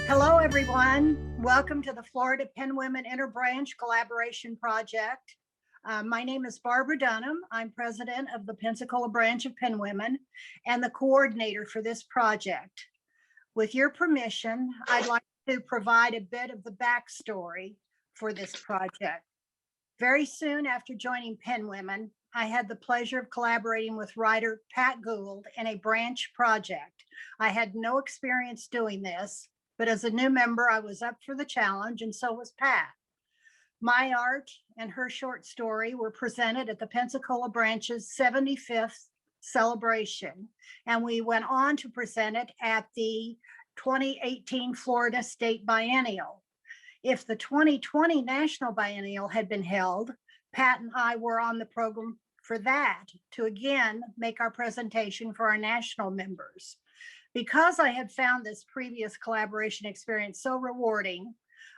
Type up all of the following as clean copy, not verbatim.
Hello, everyone. Welcome to the Florida Penn Women Interbranch Collaboration Project. My name is Barbara Dunham. I'm president of the Pensacola branch of Penn Women and the coordinator for this project. With your permission, I'd like to provide a bit of the backstory for this project. Very soon after joining Penn Women, I had the pleasure of collaborating with writer Pat Gould in a branch project. I had no experience doing this, but as a new member, I was up for the challenge, and so was Pat. My art and her short story were presented at the Pensacola branch's 75th celebration, and we went on to present it at the 2018 Florida State Biennial. If the 2020 National Biennial had been held, Pat and I were on the program for that to again make our presentation for our national members. Because I had found this previous collaboration experience so rewarding,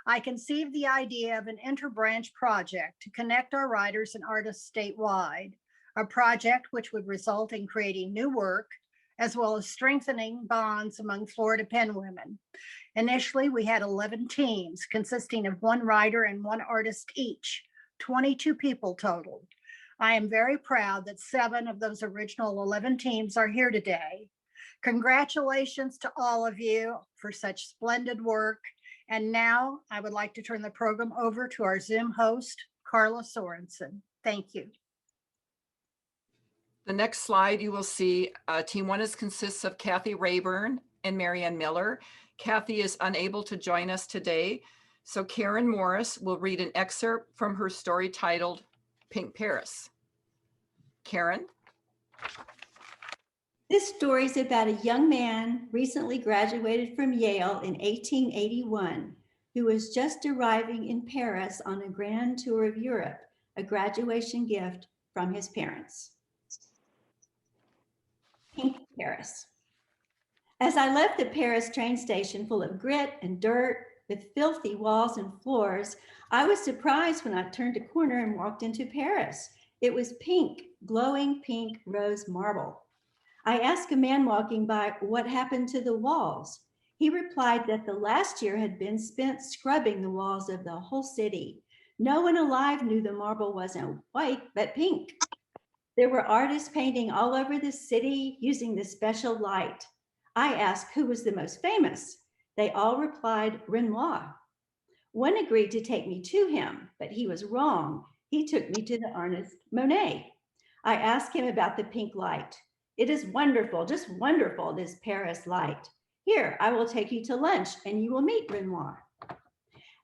I conceived the idea of an interbranch project to connect our writers and artists statewide, a project which would result in creating new work as well as strengthening bonds among Florida Penn women. Initially, we had 11 teams consisting of one writer and one artist each, 22 people total. I am very proud that 7 of those original 11 teams are here today. Congratulations to all of you for such splendid work. And now I would like to turn the program over to our Zoom host, Carla Sorensen. Thank you. The next slide you will see, Team 1 consists of Kathy Rayburn and Marianne Miller. Kathy is unable to join us today, so Karen Morris will read an excerpt from her story titled Pink Paris. Karen? This story is about a young man recently graduated from Yale in 1881 who was just arriving in Paris on a grand tour of Europe, a graduation gift from his parents. Pink Paris. As I left the Paris train station full of grit and dirt with filthy walls and floors, I was surprised when I turned a corner and walked into Paris. It was pink, glowing pink rose marble. I asked a man walking by what happened to the walls. He replied that the last year had been spent scrubbing the walls of the whole city. No one alive knew the marble wasn't white, but pink. There were artists painting all over the city using this special light. I asked who was the most famous. They all replied Renoir. One agreed to take me to him, but he was wrong. He took me to the artist Monet. I asked him about the pink light. It is wonderful, just wonderful, this Paris light. Here, I will take you to lunch and you will meet Renoir.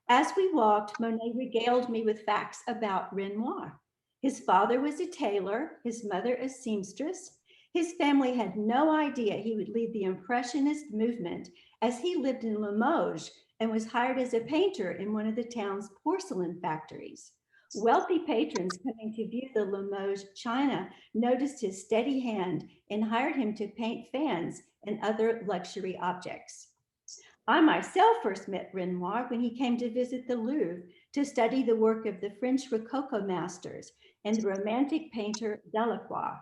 As we walked, Monet regaled me with facts about Renoir. His father was a tailor, his mother a seamstress. His family had no idea he would lead the Impressionist movement as he lived in Limoges and was hired as a painter in one of the town's porcelain factories. Wealthy patrons coming to view the Limoges china noticed his steady hand and hired him to paint fans and other luxury objects. I myself first met Renoir when he came to visit the Louvre to study the work of the French Rococo masters and the Romantic painter Delacroix.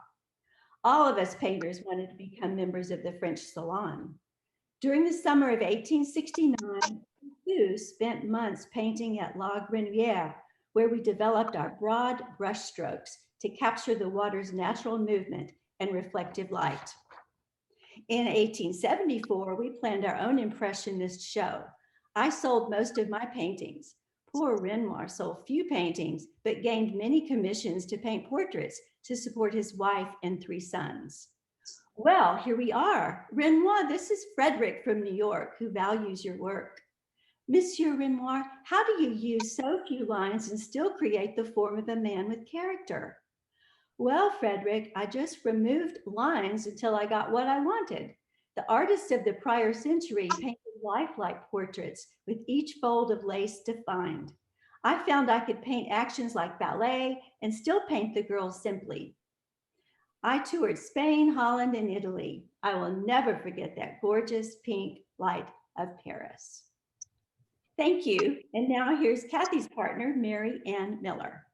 All of us painters wanted to become members of the French Salon. During the summer of 1869, we spent months painting at La Grenière, where we developed our broad brushstrokes to capture the water's natural movement and reflective light. In 1874, we planned our own Impressionist show. I sold most of my paintings. Poor Renoir sold few paintings, but gained many commissions to paint portraits to support his wife and 3 sons. Well, here we are. Renoir, this is Frederick from New York, who values your work. Monsieur Renoir, how do you use so few lines and still create the form of a man with character? Well, Frederick, I just removed lines until I got what I wanted. The artists of the prior century painted lifelike portraits with each fold of lace defined. I found I could paint actions like ballet and still paint the girls simply. I toured Spain, Holland, and Italy. I will never forget that gorgeous pink light of Paris. Thank you. And now here's Kathy's partner, Mary Ann Miller.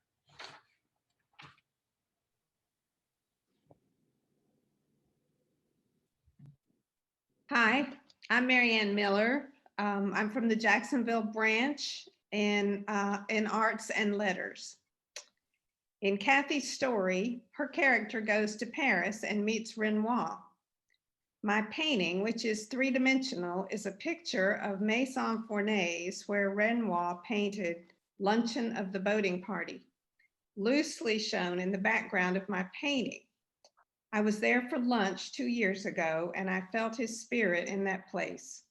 Hi, I'm Marianne Miller. I'm from the Jacksonville branch in arts and letters. In Kathy's story, her character goes to Paris and meets Renoir. My painting, which is three-dimensional, is a picture of Maison Fournaise, where Renoir painted Luncheon of the Boating Party, loosely shown in the background of my painting. I was there for lunch 2 years ago, and I felt his spirit in that place.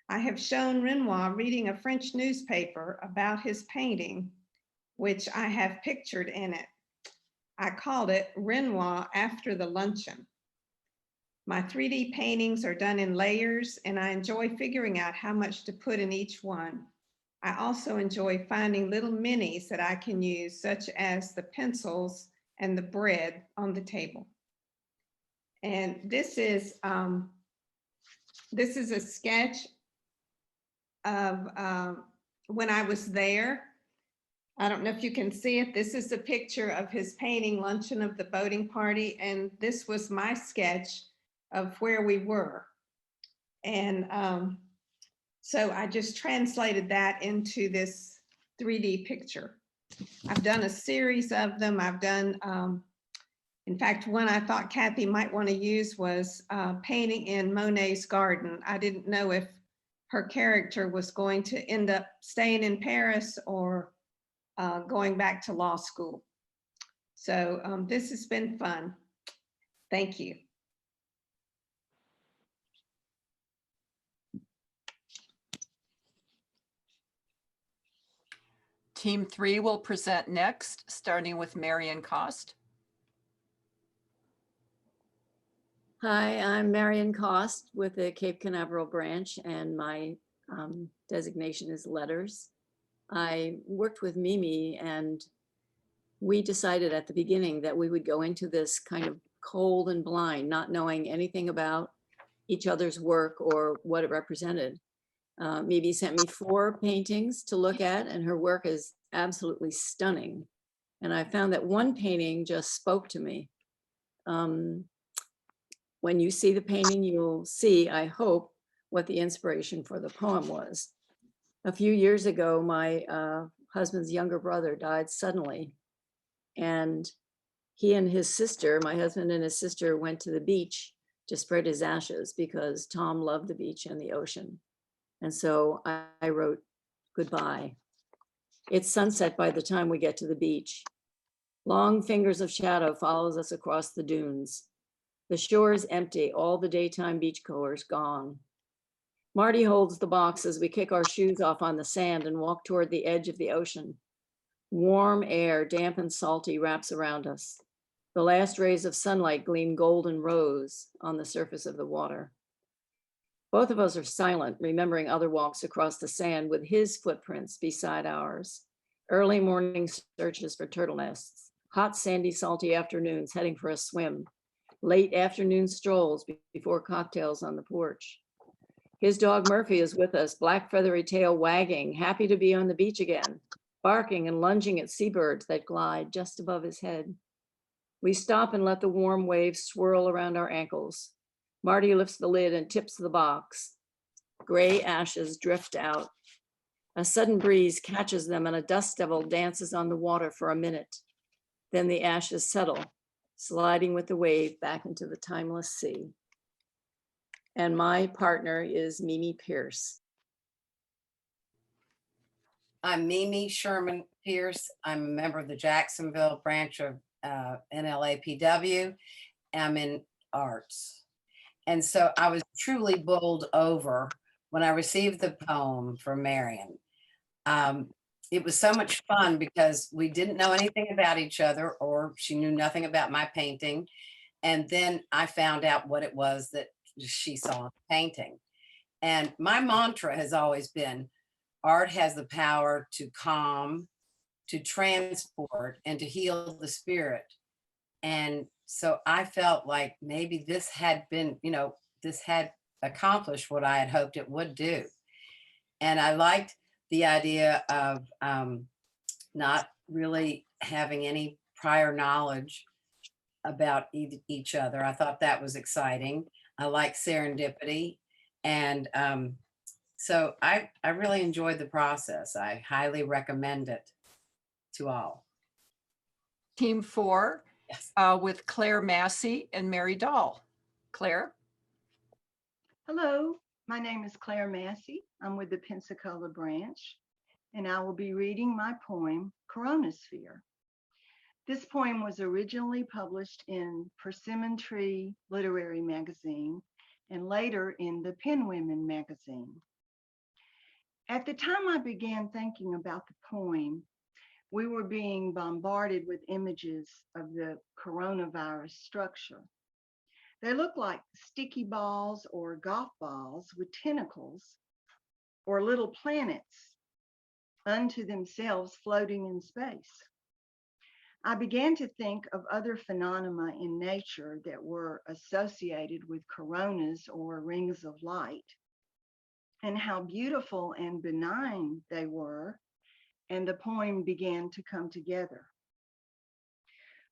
I have shown Renoir reading a French newspaper about his painting, which I have pictured in it. I called it Renoir After the Luncheon. My 3D paintings are done in layers, and I enjoy figuring out how much to put in each one. I also enjoy finding little minis that I can use, such as the pencils and the bread on the table. And this is a sketch of when I was there. I don't know if you can see it. This is a picture of his painting Luncheon of the Boating Party, and this was my sketch of where we were. And so I just translated that into this 3D picture. I've done a series of them. I've done, in fact, one I thought Kathy might want to use was painting in Monet's garden. I didn't know if her character was going to end up staying in Paris or going back to law school. So this has been fun. Thank you. Team 3 will present next, starting with Marion Cost. Hi, I'm Marion Cost with the Cape Canaveral branch, and my designation is letters. I worked with Mimi, and we decided at the beginning that we would go into this kind of cold and blind, not knowing anything about each other's work or what it represented. Mimi sent me 4 paintings to look at, and her work is absolutely stunning. And I found that one painting just spoke to me. When you see the painting, you'll see, I hope, what the inspiration for the poem was. A few years ago, my husband's younger brother died suddenly. And he and his sister, my husband and his sister, went to the beach to spread his ashes because Tom loved the beach and the ocean. And so I wrote goodbye. It's sunset by the time we get to the beach. Long fingers of shadow follows us across the dunes. The shore is empty, all the daytime beachgoers gone. Marty holds the box as we kick our shoes off on the sand and walk toward the edge of the ocean. Warm air, damp and salty, wraps around us. The last rays of sunlight gleam golden rose on the surface of the water. Both of us are silent, remembering other walks across the sand with his footprints beside ours. Early morning searches for turtle nests, hot, sandy, salty afternoons heading for a swim, late afternoon strolls before cocktails on the porch. His dog Murphy is with us, black feathery tail wagging, happy to be on the beach again, barking and lunging at seabirds that glide just above his head. We stop and let the warm waves swirl around our ankles. Marty lifts the lid and tips the box. Gray ashes drift out. A sudden breeze catches them and a dust devil dances on the water for a minute. Then the ashes settle, sliding with the wave back into the timeless sea. And my partner is Mimi Pierce. I'm Mimi Sherman Pierce. I'm a member of the Jacksonville branch of NLAPW. I'm in arts. And so I was truly bowled over when I received the poem from Marion. It was so much fun because we didn't know anything about each other, or she knew nothing about my painting. And then I found out what it was that she saw in the painting. And my mantra has always been, art has the power to calm, to transport, and to heal the spirit. And so I felt like maybe this had been, this had accomplished what I had hoped it would do. And I liked the idea of not really having any prior knowledge about each other. I thought that was exciting. I like serendipity. And So I really enjoyed the process. I highly recommend it to all. Team 4 Yes. with Claire Massey and Mary Dahl. Claire? Hello, my name is Claire Massey. I'm with the Pensacola branch, and I will be reading my poem, Coronasphere. This poem was originally published in Persimmon Tree Literary Magazine and later in the Penwomen magazine. At the time I began thinking about the poem, we were being bombarded with images of the coronavirus structure. They look like sticky balls or golf balls with tentacles or little planets unto themselves floating in space. I began to think of other phenomena in nature that were associated with coronas or rings of light, and how beautiful and benign they were, and the poem began to come together.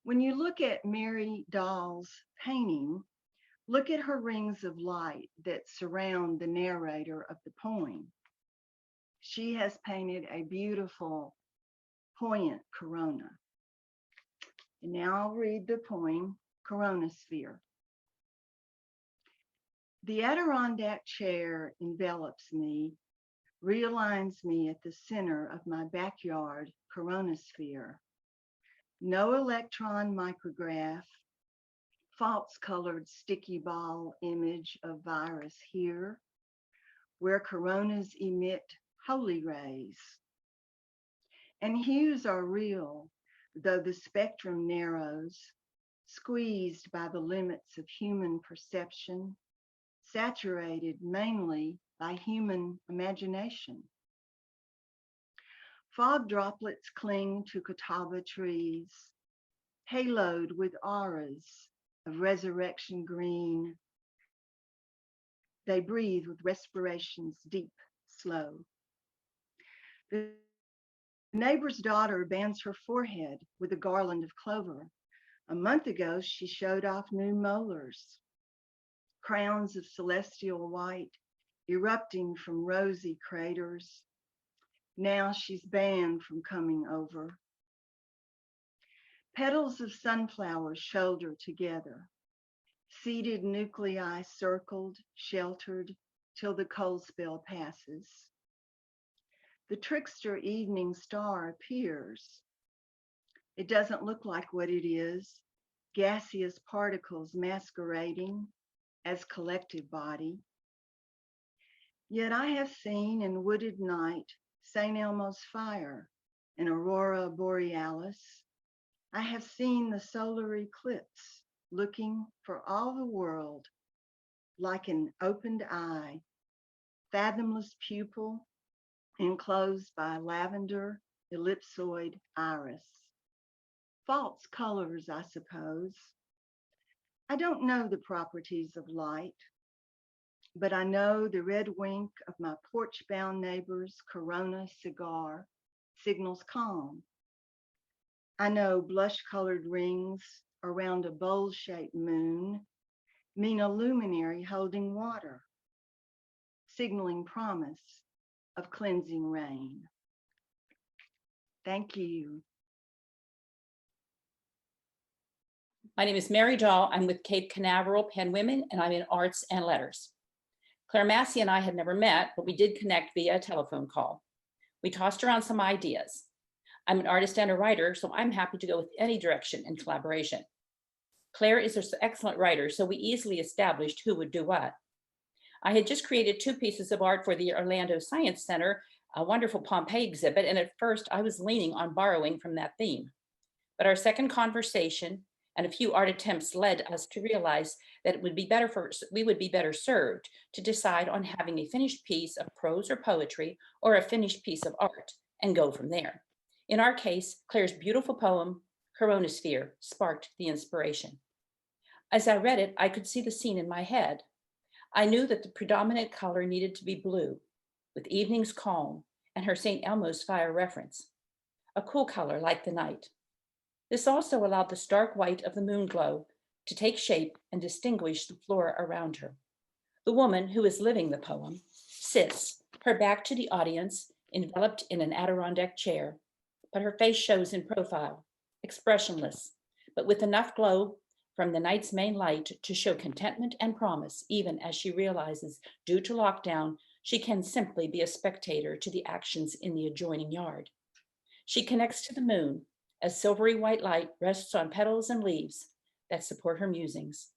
When you look at Mary Dahl's painting, look at her rings of light that surround the narrator of the poem. She has painted a beautiful, poignant corona. And now I'll read the poem, Coronasphere. The Adirondack chair envelops me, realigns me at the center of my backyard coronasphere. No electron micrograph, false colored sticky ball image of virus here, where coronas emit holy rays. And hues are real, though the spectrum narrows, squeezed by the limits of human perception, saturated mainly by human imagination. Fog droplets cling to catawba trees, haloed with auras of resurrection green. They breathe with respirations deep, slow. The neighbor's daughter bands her forehead with a garland of clover. A month ago, she showed off new molars, crowns of celestial white erupting from rosy craters. Now she's banned from coming over. Petals of sunflowers shoulder together, seeded nuclei circled, sheltered, till the cold spell passes. The trickster evening star appears. It doesn't look like what it is, gaseous particles masquerading as collective body. Yet I have seen in wooded night St. Elmo's fire, an aurora borealis. I have seen the solar eclipse looking for all the world like an opened eye, fathomless pupil enclosed by lavender ellipsoid iris. False colors, I suppose. I don't know the properties of light, but I know the red wink of my porch-bound neighbor's Corona cigar signals calm. I know blush-colored rings around a bowl-shaped moon mean a luminary holding water, signaling promise of cleansing rain. Thank you. My name is Mary Dahl. I'm with Cape Canaveral Penwomen, and I'm in Arts and Letters. Claire Massey and I had never met, but we did connect via a telephone call. We tossed around some ideas. I'm an artist and a writer, so I'm happy to go with any direction in collaboration. Claire is an excellent writer, so we easily established who would do what. I had just created 2 pieces of art for the Orlando Science Center, a wonderful Pompeii exhibit, and at first I was leaning on borrowing from that theme. But our second conversation and a few art attempts led us to realize that we would be better served to decide on having a finished piece of prose or poetry or a finished piece of art and go from there. In our case, Claire's beautiful poem, Coronasphere, sparked the inspiration. As I read it, I could see the scene in my head. I knew that the predominant color needed to be blue, with evening's calm and her St. Elmo's fire reference, a cool color like the night. This also allowed the stark white of the moon glow to take shape and distinguish the flora around her. The woman who is living the poem, Sis, her back to the audience, enveloped in an Adirondack chair, but her face shows in profile, expressionless, but with enough glow from the night's main light to show contentment and promise, even as she realizes, due to lockdown, she can simply be a spectator to the actions in the adjoining yard. She connects to the moon as silvery white light rests on petals and leaves that support her musings.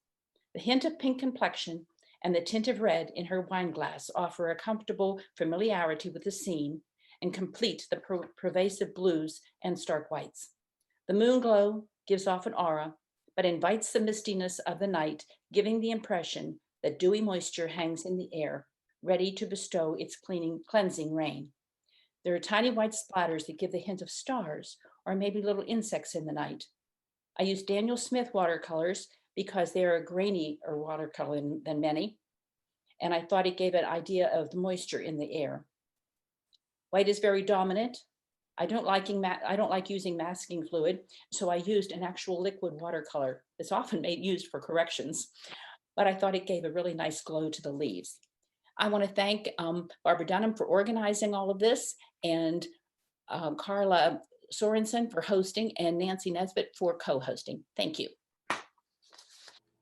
The hint of pink complexion and the tint of red in her wine glass offer a comfortable familiarity with the scene and complete the pervasive blues and stark whites. The moon glow gives off an aura, but invites the mistiness of the night, giving the impression that dewy moisture hangs in the air, ready to bestow its cleansing rain. There are tiny white splatters that give the hint of stars or maybe little insects in the night. I used Daniel Smith watercolors because they are a grainier watercolor than many, and I thought it gave an idea of the moisture in the air. White is very dominant. I don't like using masking fluid, so I used an actual liquid watercolor. It's often used for corrections, but I thought it gave a really nice glow to the leaves. I want to thank Barbara Dunham for organizing all of this, and Carla Sorensen for hosting, and Nancy Nesbitt for co-hosting. Thank you.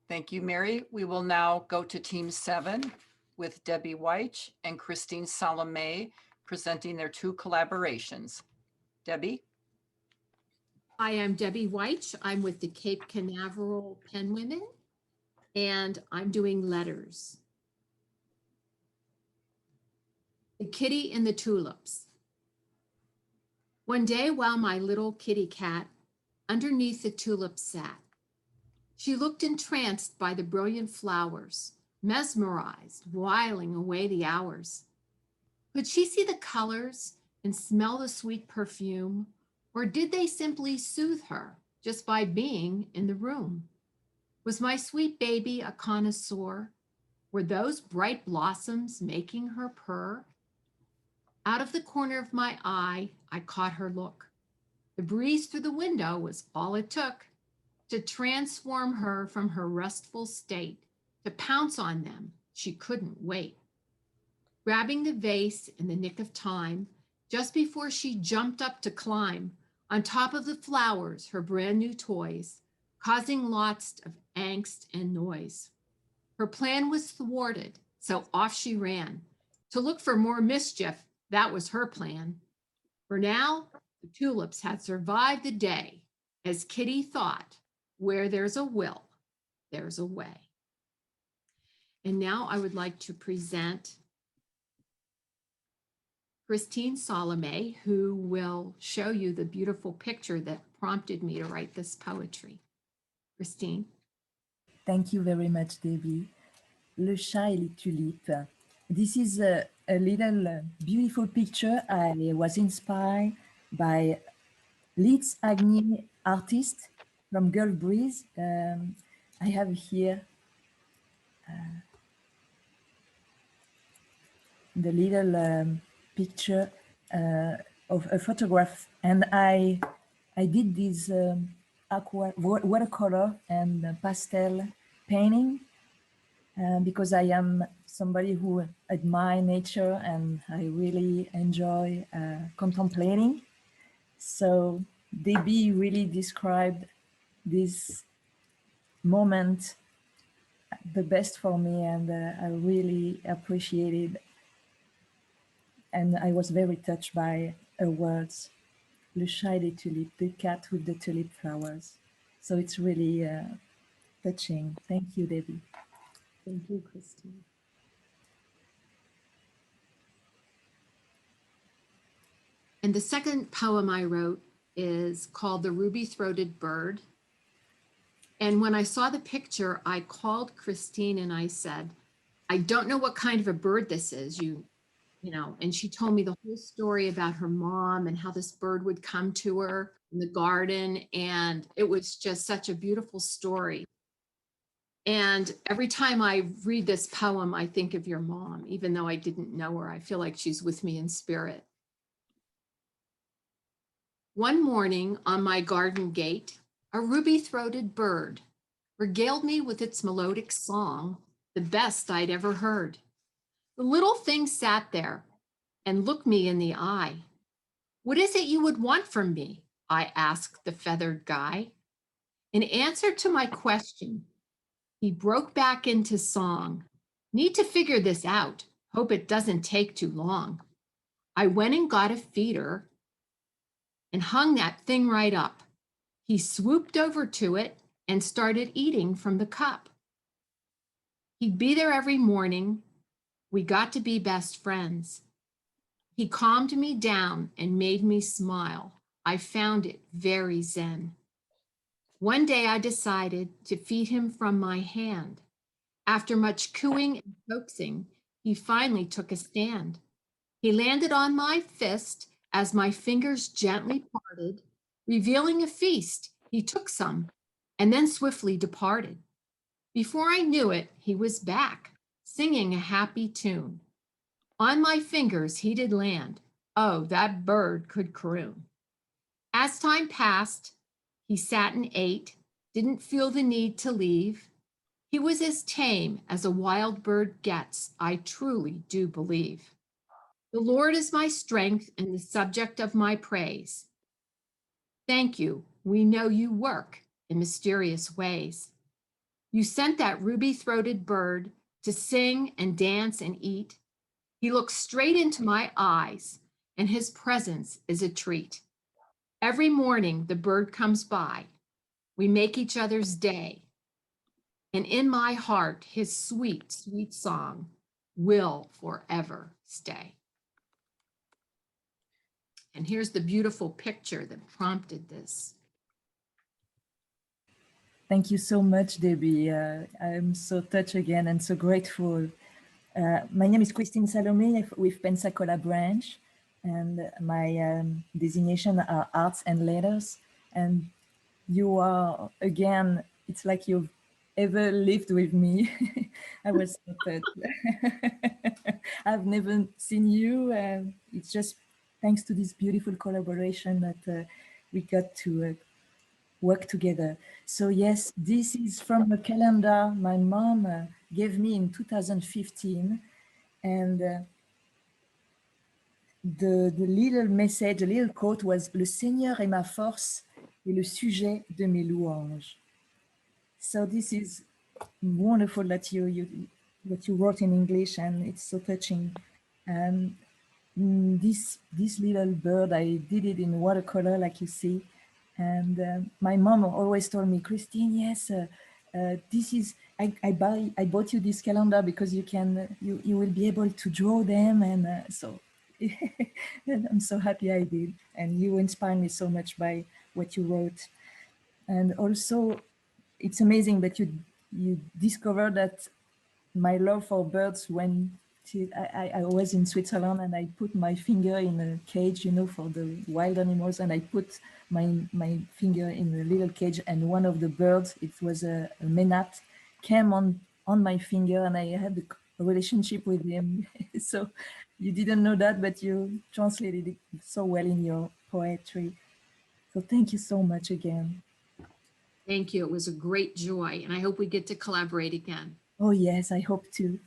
Thank you, Mary. We will now go to Team 7 with Debbie Weich and Christine Salome presenting their 2 collaborations. Debbie? Hi, I'm Debbie Weich. I'm with the Cape Canaveral Pen Women, and I'm doing letters. The Kitty and the Tulips. One day while my little kitty cat underneath the tulips sat, she looked entranced by the brilliant flowers, mesmerized, whiling away the hours. Could she see the colors and smell the sweet perfume, or did they simply soothe her just by being in the room? Was my sweet baby a connoisseur? Were those bright blossoms making her purr? Out of the corner of my eye, I caught her look. The breeze through the window was all it took to transform her from her restful state. To pounce on them, she couldn't wait. Grabbing the vase in the nick of time, just before she jumped up to climb on top of the flowers, her brand new toys, causing lots of angst and noise. Her plan was thwarted, so off she ran. To look for more mischief, that was her plan. For now, the tulips had survived the day, as Kitty thought, where there's a will, there's a way. And now I would like to present Christine Salome, who will show you the beautiful picture that prompted me to write this poetry. Christine. Thank you very much, Debbie. Le chat et les tulipes. This is a little beautiful picture. I was inspired by Leeds Agnew artist from Gulf Breeze. I have here the little picture of a photograph, and I did this watercolor and pastel painting because I am somebody who admire nature and I really enjoy contemplating. So Debbie really described this moment the best for me, and I really appreciated, and I was very touched by her words. Le chat et les tulipes, the cat with the tulip flowers. So it's really touching. Thank you, Debbie. Thank you, Christine. And the second poem I wrote is called The Ruby-Throated Bird. And when I saw the picture, I called Christine and I said, I don't know what kind of a bird this is, you know, and she told me the whole story about her mom and how this bird would come to her in the garden. And it was just such a beautiful story. And every time I read this poem, I think of your mom, even though I didn't know her. I feel like she's with me in spirit. One morning on my garden gate, a ruby-throated bird regaled me with its melodic song, the best I'd ever heard. The little thing sat there, and looked me in the eye. What is it you would want from me? I asked the feathered guy. In answer to my question, he broke back into song. Need to figure this out. Hope it doesn't take too long. I went and got a feeder and hung that thing right up. He swooped over to it and started eating from the cup. He'd be there every morning. We got to be best friends. He calmed me down and made me smile. I found it very zen. One day I decided to feed him from my hand. After much cooing and coaxing, he finally took a stand. He landed on my fist as my fingers gently parted, revealing a feast. He took some and then swiftly departed. Before I knew it, he was back, singing a happy tune. On my fingers he did land. Oh, that bird could croon. As time passed, he sat and ate, didn't feel the need to leave. He was as tame as a wild bird gets, I truly do believe. The Lord is my strength and the subject of my praise. Thank you. We know you work in mysterious ways. You sent that ruby-throated bird to sing and dance and eat. He looks straight into my eyes, and his presence is a treat. Every morning the bird comes by. We make each other's day. And in my heart, his sweet, sweet song will forever stay. And here's the beautiful picture that prompted this. Thank you so much, Debbie. I'm so touched again and so grateful. My name is Christine Salome with Pensacola branch, and my designation are arts and letters. And you are, again, it's like you've ever lived with me. I was so touched. I've never seen you. It's just thanks to this beautiful collaboration that we got to work together. So yes, this is from a calendar my mom gave me in 2015. And the little message, the little quote was "Le Seigneur est ma force et le sujet de mes louanges." So this is wonderful that what you wrote in English, and it's so touching. This little bird, I did it in watercolor, like you see. And my mom always told me, Christine, yes, this is, I bought you this calendar because you will be able to draw them. And so and I'm so happy I did. And you inspired me so much by what you wrote. And also, it's amazing that you discovered that my love for birds when I was in Switzerland, and I put my finger in a cage, for the wild animals, and I put my finger in a little cage, and one of the birds, it was a menat, came on my finger, and I had a relationship with him. So you didn't know that, but you translated it so well in your poetry. So thank you so much again. Thank you. It was a great joy, and I hope we get to collaborate again. Oh yes, I hope to.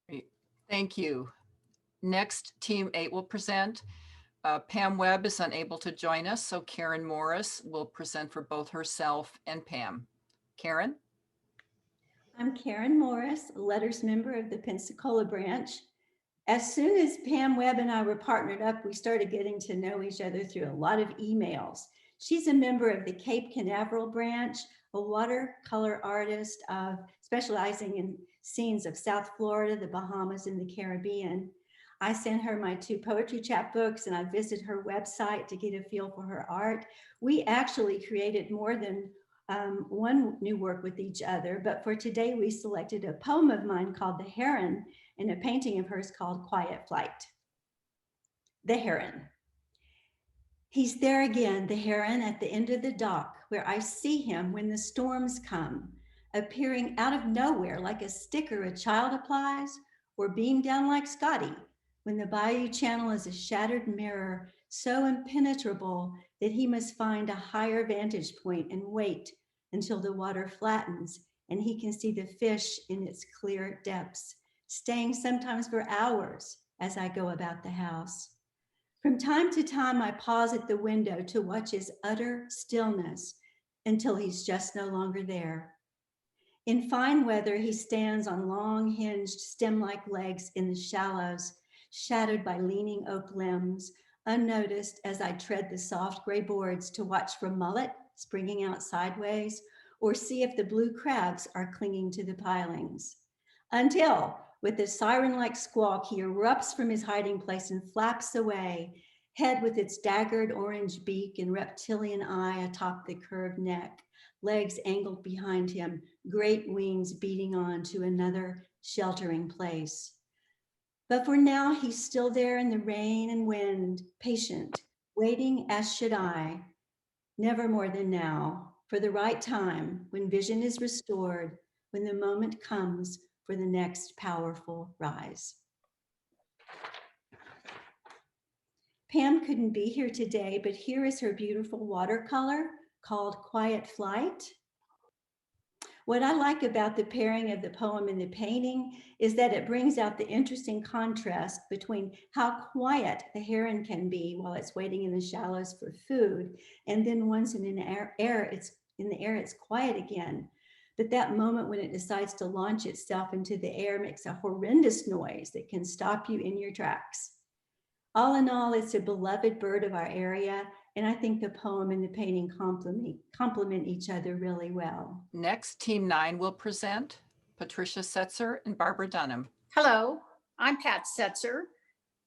Great. Thank you. Next, Team 8 will present. Pam Webb is unable to join us, so Karen Morris will present for both herself and Pam. Karen? I'm Karen Morris, a letters member of the Pensacola branch. As soon as Pam Webb and I were partnered up, we started getting to know each other through a lot of emails. She's a member of the Cape Canaveral branch, a watercolor artist specializing in scenes of South Florida, the Bahamas, and the Caribbean. I sent her my 2 poetry chapbooks, and I visited her website to get a feel for her art. We actually created more than one new work with each other, but for today we selected a poem of mine called The Heron and a painting of hers called Quiet Flight. The Heron. He's there again, the heron, at the end of the dock, where I see him when the storms come, appearing out of nowhere like a sticker a child applies, or beam down like Scotty when the bayou channel is a shattered mirror so impenetrable that he must find a higher vantage point and wait until the water flattens and he can see the fish in its clear depths, staying sometimes for hours as I go about the house. From time to time, I pause at the window to watch his utter stillness until he's just no longer there. In fine weather, he stands on long hinged stem-like legs in the shallows, shadowed by leaning oak limbs, unnoticed as I tread the soft gray boards to watch for mullet springing out sideways or see if the blue crabs are clinging to the pilings. Until, with a siren-like squawk, he erupts from his hiding place and flaps away, head with its daggered orange beak and reptilian eye atop the curved neck, legs angled behind him, great wings beating on to another sheltering place. But for now, he's still there in the rain and wind, patient, waiting as should I, never more than now, for the right time, when vision is restored, when the moment comes for the next powerful rise. Pam couldn't be here today, but here is her beautiful watercolor called Quiet Flight. What I like about the pairing of the poem and the painting is that it brings out the interesting contrast between how quiet the heron can be while it's waiting in the shallows for food, and then once in the air, it's quiet again. But that moment when it decides to launch itself into the air makes a horrendous noise that can stop you in your tracks. All in all, it's a beloved bird of our area, and I think the poem and the painting complement each other really well. Next, Team 9 will present Patricia Setzer and Barbara Dunham. Hello, I'm Pat Setzer,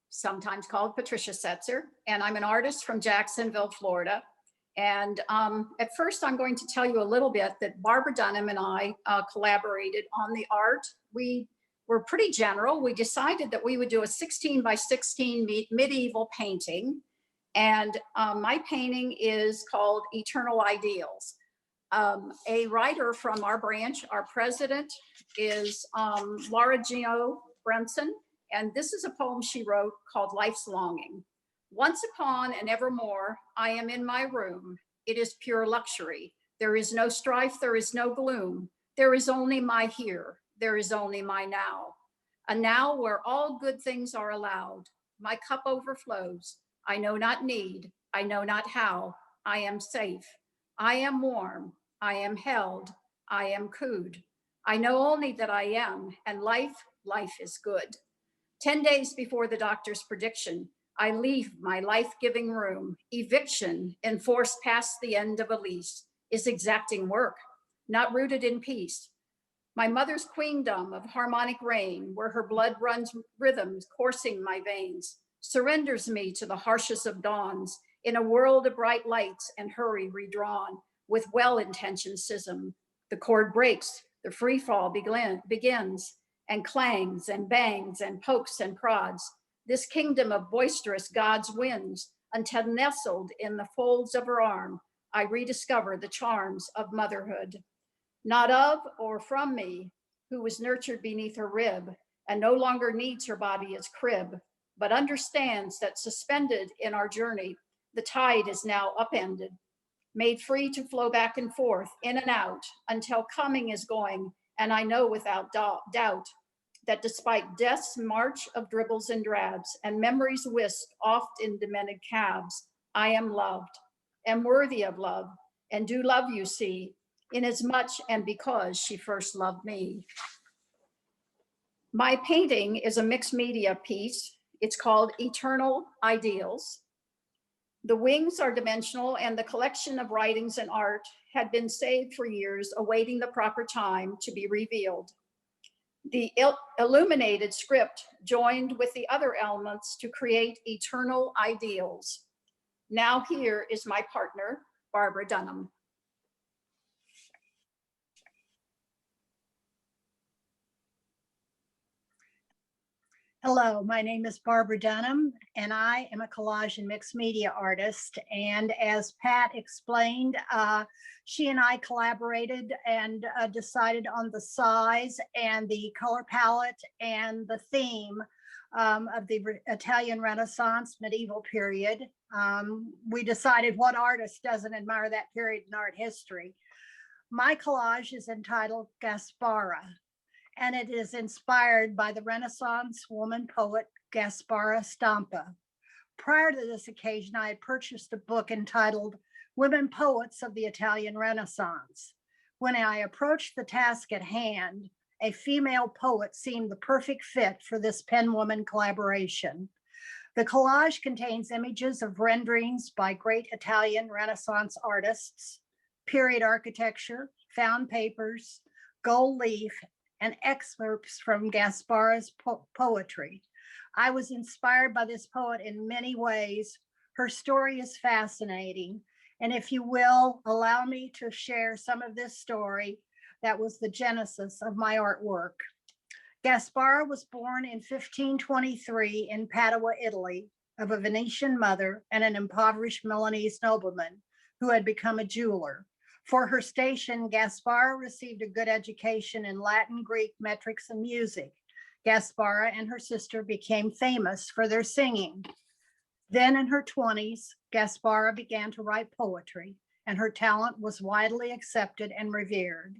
sometimes called Patricia Setzer, and I'm an artist from Jacksonville, Florida. And at first, I'm going to tell you a little bit that Barbara Dunham and I collaborated on the art. We were pretty general. We decided that we would do a 16 by 16 medieval painting. And my painting is called Eternal Ideals. A writer from our branch, our president, is Laura Gio Brenson. And this is a poem she wrote called Life's Longing. Once upon and evermore, I am in my room. It is pure luxury. There is no strife, there is no gloom. There is only my here. There is only my now. A now where all good things are allowed. My cup overflows. I know not need. I know not how. I am safe. I am warm. I am held. I am cooed. I know only that I am, and life is good. 10 days before the doctor's prediction, I leave my life-giving room. Eviction, enforced past the end of a lease, is exacting work, not rooted in peace. My mother's queendom of harmonic rain, where her blood runs rhythms coursing my veins, surrenders me to the harshest of dawns, in a world of bright lights and hurry redrawn, with well-intentioned schism. The chord breaks, the free fall begins, and clangs and bangs and pokes and prods. This kingdom of boisterous God's winds, until nestled in the folds of her arm, I rediscover the charms of motherhood. Not of or from me, who was nurtured beneath her rib and no longer needs her body as crib, but understands that suspended in our journey, the tide is now upended, made free to flow back and forth, in and out, until coming is going, and I know without doubt that despite death's march of dribbles and drabs and memories whisked oft in demented calves, I am loved, am worthy of love, and do love you see, inasmuch and because she first loved me. My painting is a mixed media piece. It's called Eternal Ideals. The wings are dimensional, and the collection of writings and art had been saved for years, awaiting the proper time to be revealed. The illuminated script joined with the other elements to create eternal ideals. Now here is my partner, Barbara Dunham. Hello, my name is Barbara Dunham, and I am a collage and mixed media artist. And as Pat explained, she and I collaborated and decided on the size and the color palette and the theme of the Italian Renaissance medieval period. We decided what artist doesn't admire that period in art history. My collage is entitled Gaspara. and it is inspired by the Renaissance woman poet Gaspara Stampa. Prior to this occasion, I had purchased a book entitled Women Poets of the Italian Renaissance. When I approached the task at hand, a female poet seemed the perfect fit for this pen-woman collaboration. The collage contains images of renderings by great Italian Renaissance artists, period architecture, found papers, gold leaf, and excerpts from Gaspara's poetry. I was inspired by this poet in many ways. Her story is fascinating. And if you will, allow me to share some of this story that was the genesis of my artwork. Gaspara was born in 1523 in Padua, Italy, of a Venetian mother and an impoverished Milanese nobleman who had become a jeweler. For her station, Gaspara received a good education in Latin, Greek, metrics, and music. Gaspara and her sister became famous for their singing. Then in her 20s, Gaspara began to write poetry, and her talent was widely accepted and revered.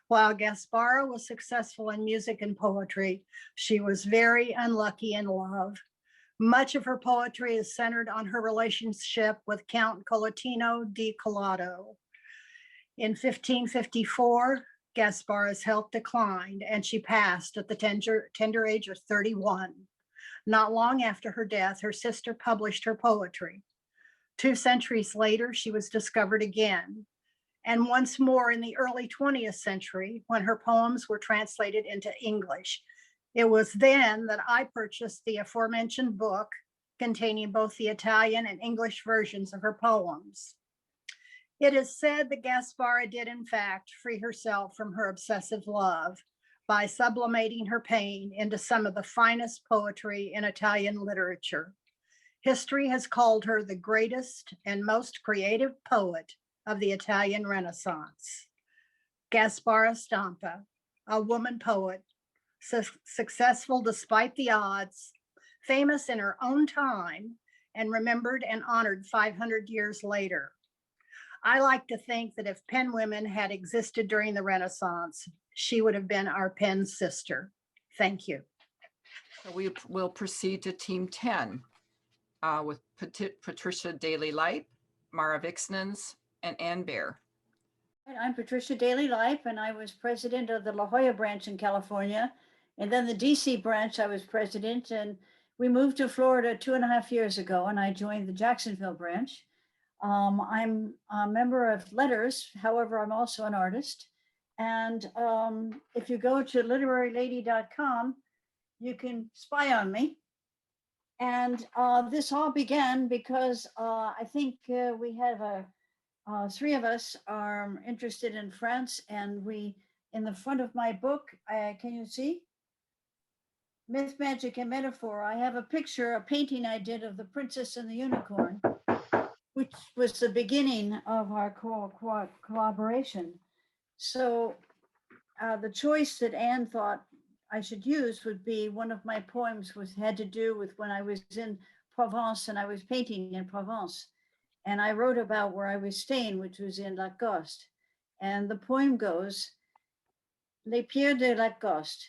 While Gaspara was successful in music and poetry, she was very unlucky in love. Much of her poetry is centered on her relationship with Count Colatino di Collado. In 1554, Gaspara's health declined and she passed at the tender age of 31. Not long after her death, her sister published her poetry. 2 centuries later, she was discovered again. And once more in the early 20th century, when her poems were translated into English. It was then that I purchased the aforementioned book containing both the Italian and English versions of her poems. It is said that Gaspara did in fact free herself from her obsessive love by sublimating her pain into some of the finest poetry in Italian literature. History has called her the greatest and most creative poet of the Italian Renaissance. Gaspara Stampa, a woman poet, successful despite the odds, famous in her own time, and remembered and honored 500 years later. I like to think that if pen women had existed during the Renaissance, she would have been our pen sister. Thank you. So we will proceed to Team 10 with Patricia Daly Light, Mara Vixnens, and Ann Bear. I'm Patricia Daly Life, and I was president of the La Jolla branch in California. And then the DC branch, I was president, and we moved to Florida 2.5 years ago, and I joined the Jacksonville branch. I'm a member of Letters, however, I'm also an artist. And if you go to literarylady.com, you can spy on me. And this all began because I think we have 3 of us are interested in France, and we, in the front of my book, can you see? Myth, Magic, and Metaphor. I have a picture, a painting I did of the Princess and the Unicorn, which was the beginning of our collaboration. So the choice that Anne thought I should use would be one of my poems, which had to do with when I was in Provence and I was painting in Provence. And I wrote about where I was staying, which was in Lacoste. And the poem goes, Les Pierres de Lacoste,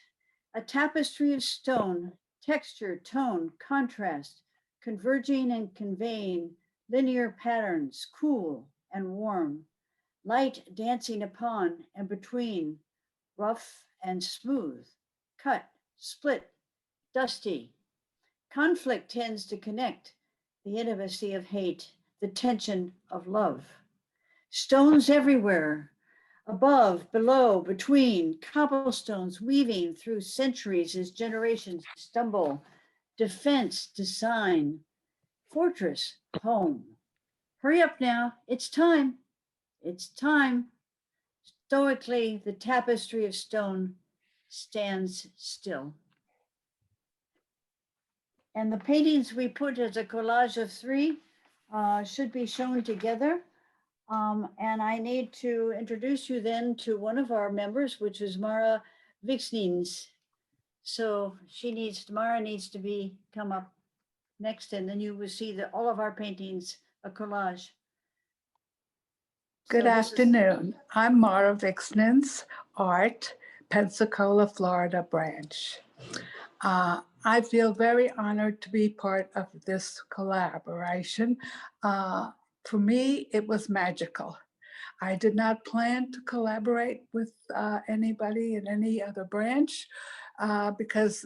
a tapestry of stone, texture, tone, contrast, converging and conveying linear patterns, cool and warm, light dancing upon and between, rough and smooth, cut, split, dusty. Conflict tends to connect, the intimacy of hate, the tension of love. Stones everywhere, above, below, between, cobblestones weaving through centuries as generations stumble, defense, design, fortress, home. Hurry up now, it's time, it's time. Stoically, the tapestry of stone stands still. And the paintings we put as a collage of 3 should be shown together. And I need to introduce you then to one of our members, which is Mara Vixnens. So Mara needs to come up next, and then you will see that all of our paintings, a collage. Good afternoon. I'm Mara Vixnens, art, Pensacola, Florida branch. I feel very honored to be part of this collaboration. For me, it was magical. I did not plan to collaborate with anybody in any other branch because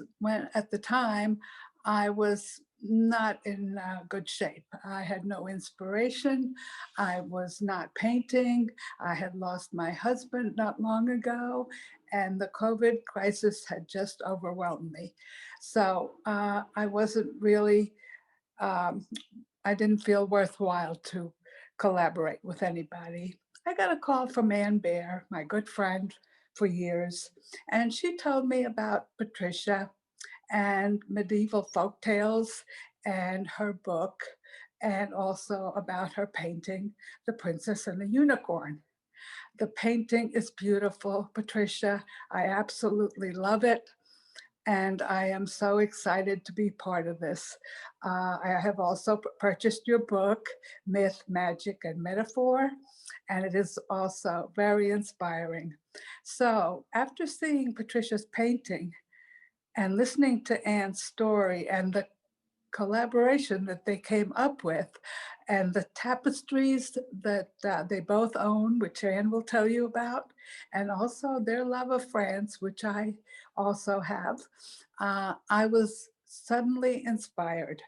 at the time I was not in good shape. I had no inspiration. I was not painting. I had lost my husband not long ago, and the COVID crisis had just overwhelmed me. So I wasn't really, I didn't feel worthwhile to collaborate with anybody. I got a call from Ann Bear, my good friend for years, and she told me about Patricia and medieval folk tales and her book, and also about her painting, The Princess and the Unicorn. The painting is beautiful, Patricia. I absolutely love it. And I am so excited to be part of this. I have also purchased your book, Myth, Magic, and Metaphor, and it is also very inspiring. So after seeing Patricia's painting and listening to Anne's story and the collaboration that they came up with, and the tapestries that they both own, which Anne will tell you about, and also their love of France, which I also have, I was suddenly inspired.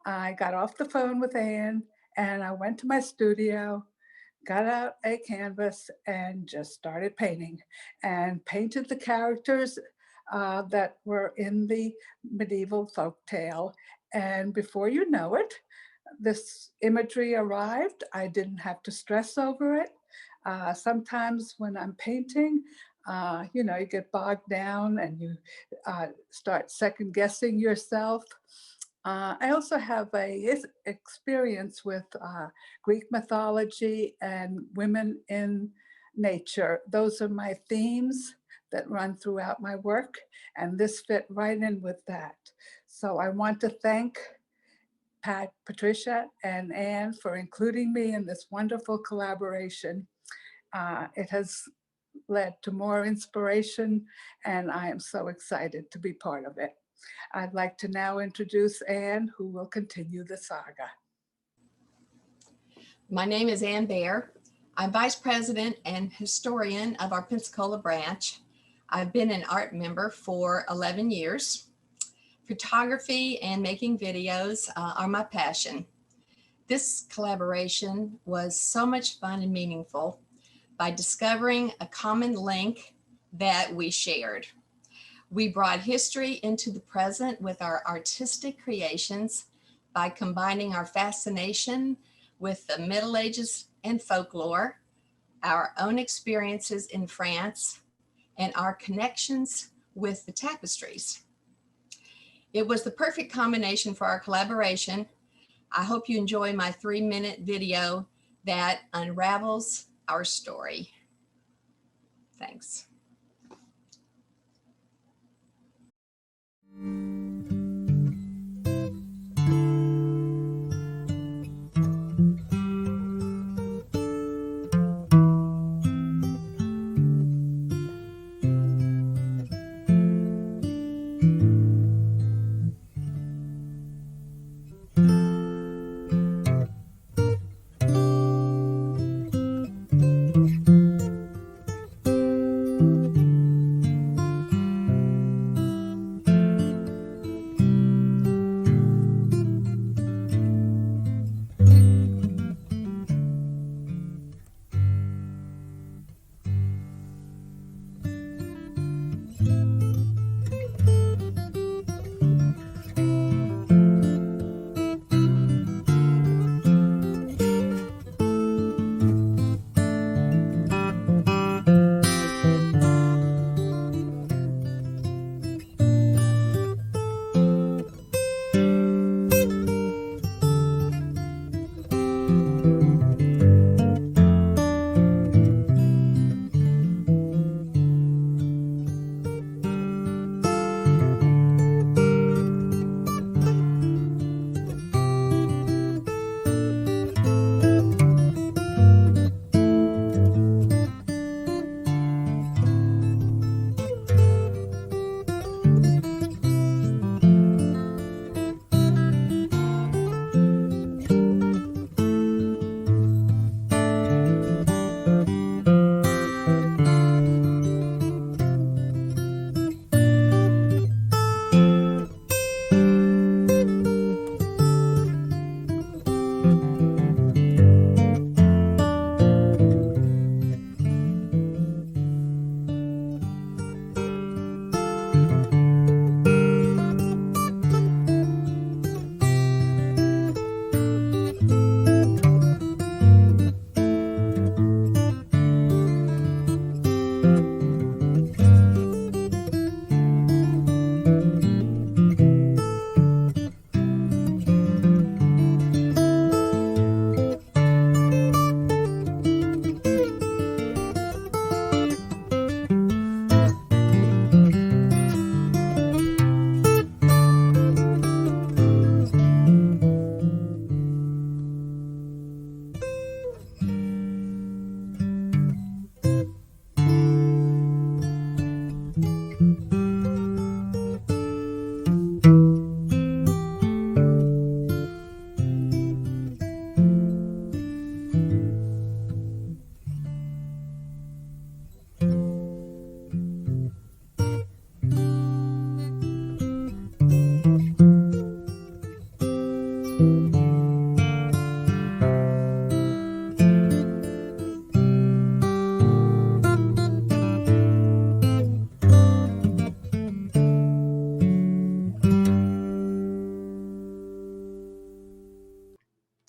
I got off the phone with Anne and I went to my studio, got out a canvas and just started painting, and painted the characters that were in the medieval folk tale. And before you know it, this imagery arrived. I didn't have to stress over it. Sometimes when I'm painting, you get bogged down and you start second guessing yourself. I also have a experience with Greek mythology and women in nature. Those are my themes that run throughout my work, and this fit right in with that. So I want to thank Patricia and Anne for including me in this wonderful collaboration. It has led to more inspiration, and I am so excited to be part of it. I'd like to now introduce Anne, who will continue the saga. My name is Ann Bear. I'm Vice President and historian of our Pensacola branch. I've been an art member for 11 years. Photography and making videos are my passion. This collaboration was so much fun and meaningful by discovering a common link that we shared. We brought history into the present with our artistic creations by combining our fascination with the Middle Ages and folklore, our own experiences in France, and our connections with the tapestries. It was the perfect combination for our collaboration. I hope you enjoy my 3-minute video that unravels our story. Thanks.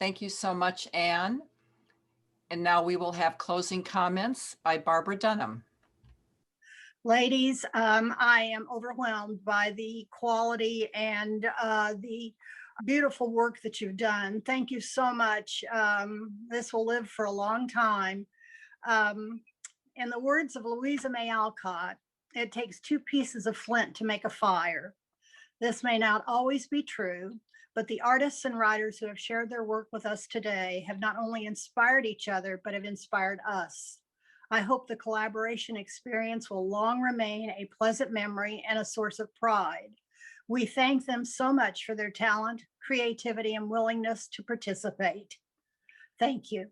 Thank you so much, Anne. And now we will have closing comments by Barbara Dunham. Ladies, I am overwhelmed by the quality and the beautiful work that you've done. Thank you so much. This will live for a long time. In the words of Louisa May Alcott, it takes two pieces of flint to make a fire. This may not always be true, but the artists and writers who have shared their work with us today have not only inspired each other, but have inspired us. I hope the collaboration experience will long remain a pleasant memory and a source of pride. We thank them so much for their talent, creativity, and willingness to participate. Thank you.